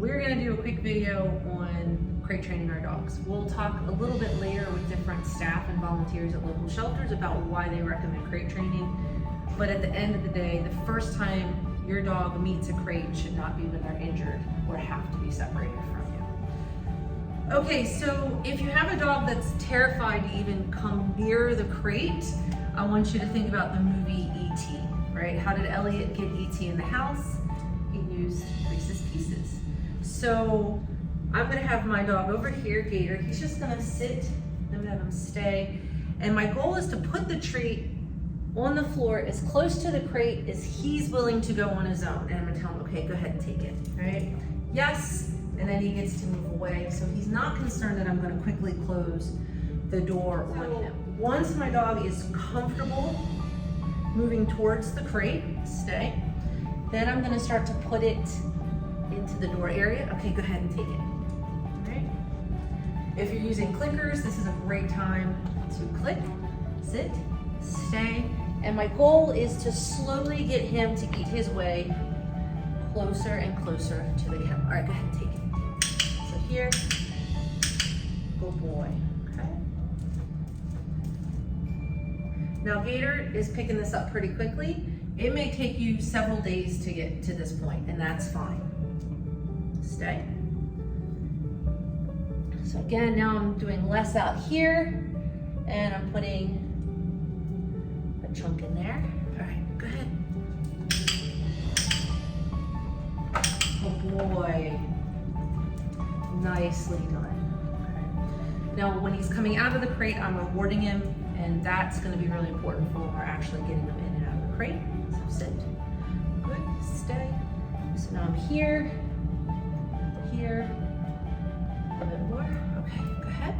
we're gonna do a quick video on crate training our dogs. We'll talk a little bit later with different staff and volunteers at local shelters about why they recommend crate training. But at the end of the day, the first time your dog meets a crate should not be when they're injured or have to be separated from you. Okay, so if you have a dog that's terrified to even come near the crate, I want you to think about the movie E.T., right? How did Elliot get E.T. in the house? He used Reese's Pieces. So I'm gonna have my dog over here, Gator. He's just gonna sit, I'm gonna have him stay. And my goal is to put the treat on the floor as close to the crate as he's willing to go on his own. And I'm gonna tell him, okay, go ahead and take it, right? Yes, and then he gets to move away. So he's not concerned that I'm gonna quickly close the door on him. Once my dog is comfortable moving towards the crate, stay, then I'm gonna start to put it into the door area. Okay, go ahead and take it, all right? If you're using clickers, this is a great time to click, sit, stay, and my goal is to slowly get him to eat his way closer and closer to the kennel. All right, go ahead and take it. So here, good boy, okay? Now Gator is picking this up pretty quickly. It may take you several days to get to this point, and that's fine. Stay. So again, now I'm doing less out here, and I'm putting a chunk in there. All right, go ahead. Oh boy, nicely done. Okay. Now when he's coming out of the crate, I'm rewarding him, and that's gonna be really important for when we're actually getting him in and out of the crate. So sit, good, stay. So now I'm here, here, a little bit more. Okay, go ahead.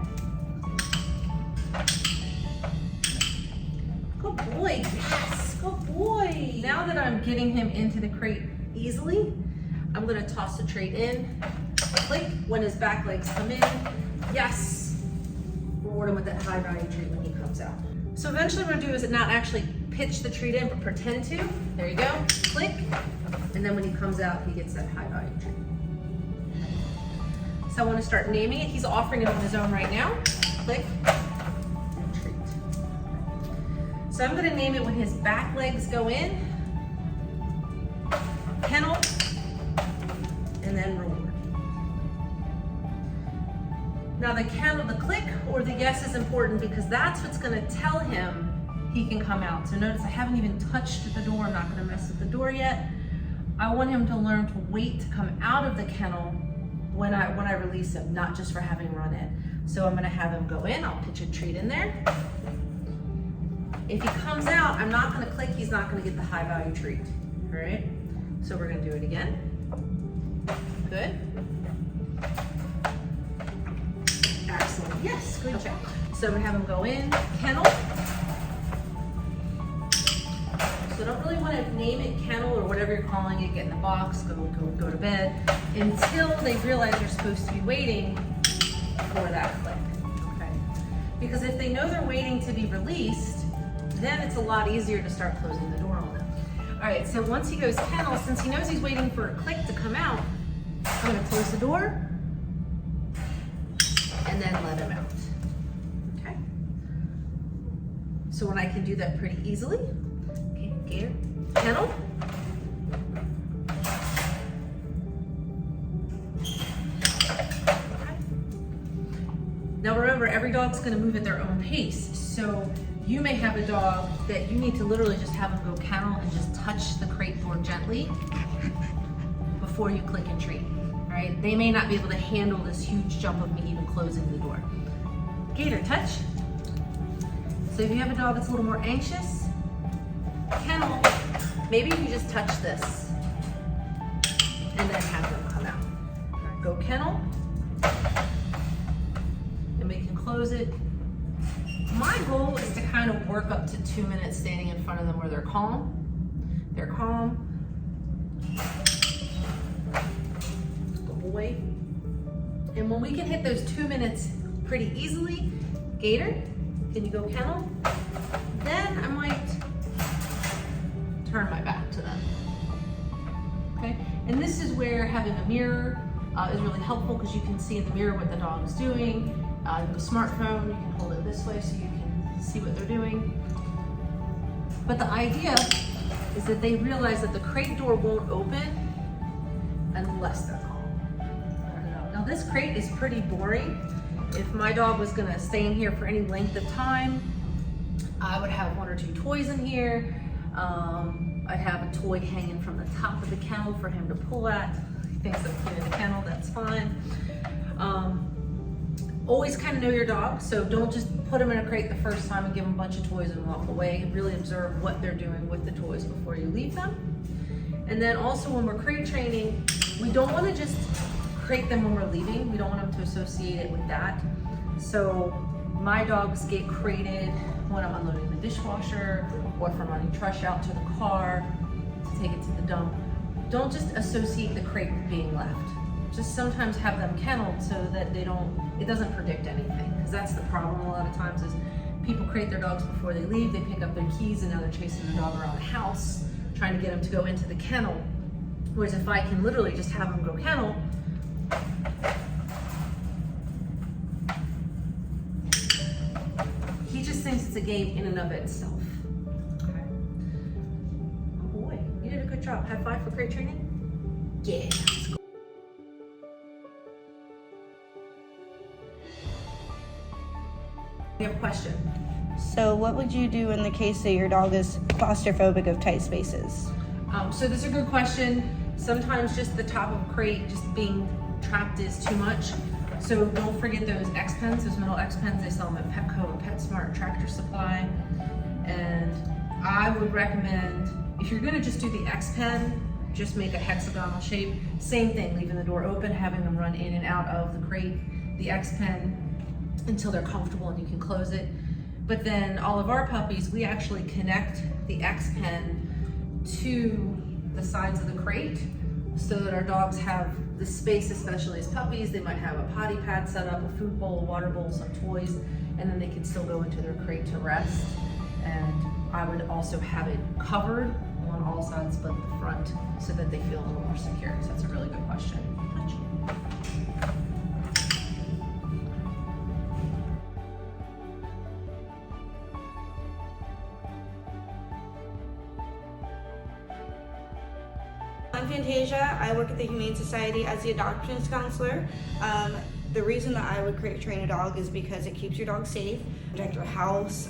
Good boy, yes, good boy. Now that I'm getting him into the crate easily, I'm gonna toss the tray in, click, when his back legs come in, yes, reward him with that high value treat when he comes out. So eventually what I'm gonna do is not actually pitch the treat in, but pretend to. There you go, click, and then when he comes out, he gets that high value treat. So I wanna start naming it. He's offering it on his own right now. Click, and treat. So I'm gonna name it when his back legs go in, kennel, and then reward. Now the kennel, the click or the yes is important because that's what's gonna tell him he can come out. So notice I haven't even touched the door. I'm not gonna mess with the door yet. I want him to learn to wait to come out of the kennel when I release him, not just for having run in. So I'm gonna have him go in, I'll pitch a treat in there. If he comes out, I'm not gonna click, he's not gonna get the high value treat, all right? So we're gonna do it again. Good. Excellent, yes, good job. So I'm gonna have him go in, kennel. So I don't really want to name it kennel or whatever you're calling it, get in the box, go to bed, until they realize they're supposed to be waiting for that click, okay? Because if they know they're waiting to be released, then it's a lot easier to start closing the door on them. All right, so once he goes kennel, since he knows he's waiting for a click to come out, I'm gonna close the door and then let him out, okay? So when I can do that pretty easily, okay, Gator, kennel. Okay. Now remember, every dog's gonna move at their own pace, so you may have a dog that you need to literally just have them go kennel and just touch the crate door gently before you click and treat, right? They may not be able to handle this huge jump of me even closing the door. Gator, touch. So if you have a dog that's a little more anxious, kennel, maybe you just touch this and then have them come out. All right, go kennel, and we can close it. My goal is to kind of work up to 2 minutes standing in front of them where they're calm. They're calm. Good boy. And when we can hit those 2 minutes pretty easily, Gator, can you go kennel? Then I might turn my back to them. Okay? And this is where having a mirror is really helpful because you can see in the mirror what the dog is doing. The smartphone, you can hold it this way so you can see what they're doing. But the idea is that they realize that the crate door won't open unless they're calm. Now this crate is pretty boring. If my dog was gonna stay in here for any length of time, I would have 1 or 2 toys in here. I'd have a toy hanging from the top of the kennel for him to pull at. He thinks I'm cleaning the kennel, that's fine. Always kind of know your dog, so don't just put them in a crate the first time and give them a bunch of toys and walk away. Really observe what they're doing with the toys before you leave them. And then also when we're crate training, we don't want to just crate them when we're leaving. We don't want them to associate it with that. So my dogs get crated when I'm unloading the dishwasher or if I'm running trash out to the car to take it to the dump. Don't just associate the crate with being left. Just sometimes have them kenneled so that it doesn't predict anything, because that's the problem a lot of times is people crate their dogs before they leave, they pick up their keys and now they're chasing the dog around the house trying to get him to go into the kennel. Whereas if I can literally just have him go kennel, he just thinks it's a game in and of itself. Okay. Oh boy, you did a good job. High five for crate training? Yeah. We have a question. So what would you do in the case that your dog is claustrophobic of tight spaces? So this is a good question. Sometimes just the top of a crate, just being trapped is too much. So don't forget those X pens, those metal X pens. They sell them at Petco and PetSmart, Tractor Supply. And I would recommend, if you're gonna just do the X pen, just make a hexagonal shape. Same thing, leaving the door open, having them run in and out of the crate, the X pen, until they're comfortable and you can close it. But then all of our puppies, we actually connect the X pen to the sides of the crate so that our dogs have the space, especially as puppies. They might have a potty pad set up, a food bowl, a water bowl, some toys, and then they can still go into their crate to rest. And I would also have it covered on all sides but the front so that they feel a little more secure. So that's a really good question. I'm Fantasia. I work at the Humane Society as the adoptions counselor. The reason that I would crate train a dog is because it keeps your dog safe, protect your house,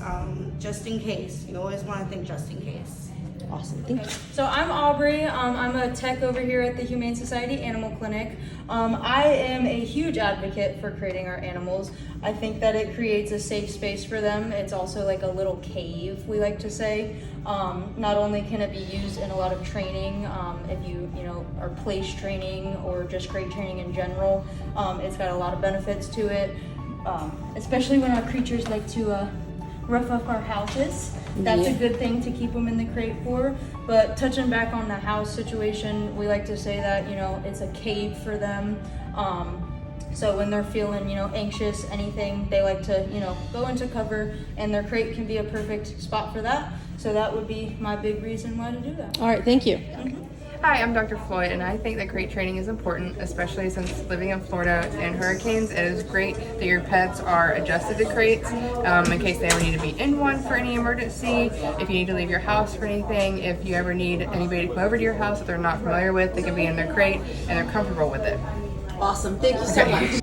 just in case. You always want to think just in case. Awesome, thank you. So I'm Aubrey. I'm a tech over here at the Humane Society Animal Clinic. I am a huge advocate for creating our animals. I think that it creates a safe space for them. It's also like a little cave, we like to say. Not only can it be used in a lot of training, if you are place training or just crate training in general, it's got a lot of benefits to it, especially when our creatures like to rough up our houses. That's a good thing to keep them in the crate for. But touching back on the house situation, we like to say that, it's a cave for them. So when they're feeling, anxious, anything, they like to, go into cover, and their crate can be a perfect spot for that. So that would be my big reason why to do that. All right, thank you. Mm-hmm. Hi, I'm Dr. Floyd, and I think that crate training is important, especially since living in Florida and hurricanes. It is great that your pets are adjusted to crates in case they ever need to be in one for any emergency, if you need to leave your house for anything, if you ever need anybody to come over to your house that they're not familiar with, they can be in their crate and they're comfortable with it. Awesome, thank you so much.